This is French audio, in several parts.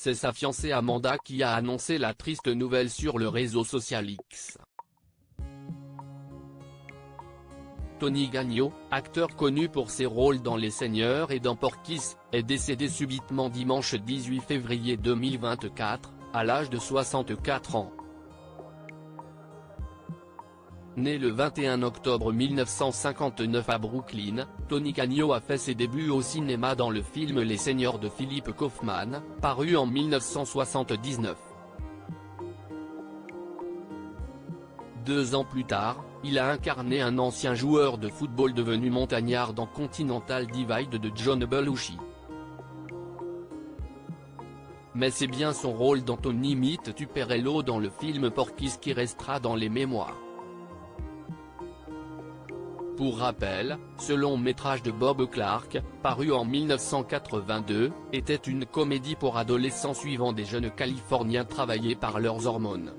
c'est sa fiancée Amanda qui a annoncé la triste nouvelle sur le réseau social X. Tony Gagno, acteur connu pour ses rôles dans Les Seigneurs et dans Porky's, est décédé subitement dimanche 18 février 2024, à l'âge de 64 ans. Né le 21 octobre 1959 à Brooklyn, Tony Gagno a fait ses débuts au cinéma dans le film Les Seigneurs de Philip Kaufman, paru en 1979. 2 ans plus tard, il a incarné un ancien joueur de football devenu montagnard dans Continental Divide de John Belushi. Mais c'est bien son rôle dans Tony Meet Tupperello dans le film Porky's qui restera dans les mémoires. Pour rappel, ce long métrage de Bob Clark, paru en 1982, était une comédie pour adolescents suivant des jeunes Californiens travaillés par leurs hormones.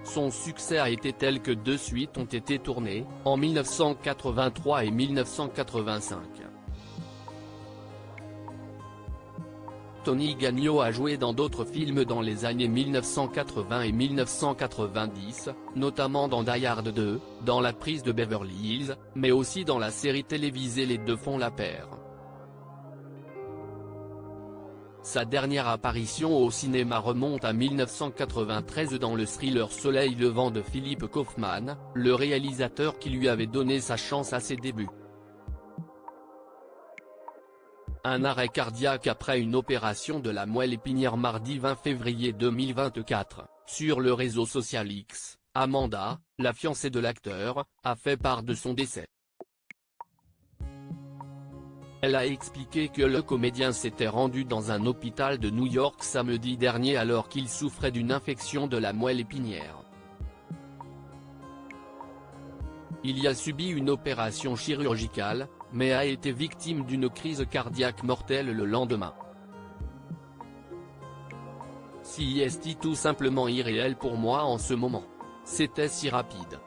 Son succès a été tel que 2 suites ont été tournées, en 1983 et 1985. Tony Gagno a joué dans d'autres films dans les années 1980 et 1990, notamment dans Die Hard 2, dans La prise de Beverly Hills, mais aussi dans la série télévisée Les Deux font la paire. Sa dernière apparition au cinéma remonte à 1993 dans le thriller Soleil levant de Philip Kaufman, le réalisateur qui lui avait donné sa chance à ses débuts. Un arrêt cardiaque après une opération de la moelle épinière mardi 20 février 2024, sur le réseau social X, Amanda, la fiancée de l'acteur, a fait part de son décès. Elle a expliqué que le comédien s'était rendu dans un hôpital de New York samedi dernier alors qu'il souffrait d'une infection de la moelle épinière. Il y a subi une opération chirurgicale, mais a été victime d'une crise cardiaque mortelle le lendemain. C'est tout simplement irréel pour moi en ce moment. C'était si rapide.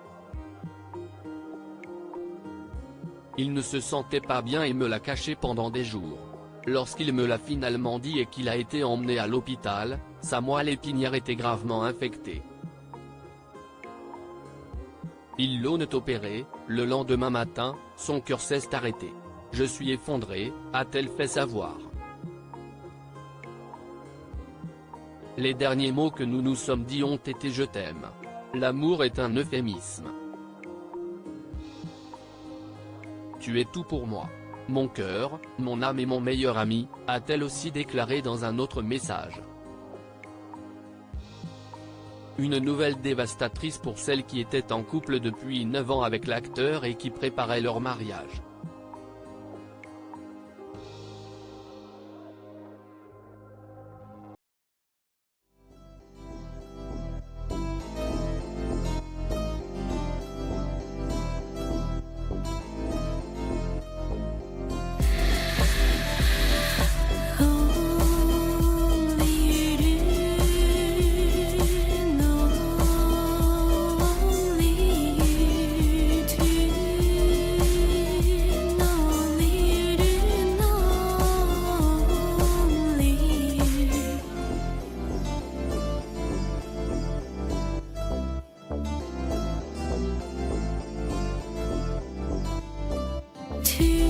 Il ne se sentait pas bien et me l'a caché pendant des jours. Lorsqu'il me l'a finalement dit et qu'il a été emmené à l'hôpital, sa moelle épinière était gravement infectée. Ils l'ont opéré, le lendemain matin, son cœur s'est arrêté. Je suis effondré, a-t-elle fait savoir. Les derniers mots que nous nous sommes dit ont été « je t'aime ». L'amour est un euphémisme. Tu es tout pour moi. Mon cœur, mon âme et mon meilleur ami, a-t-elle aussi déclaré dans un autre message. Une nouvelle dévastatrice pour celles qui étaient en couple depuis 9 ans avec l'acteur et qui préparaient leur mariage. To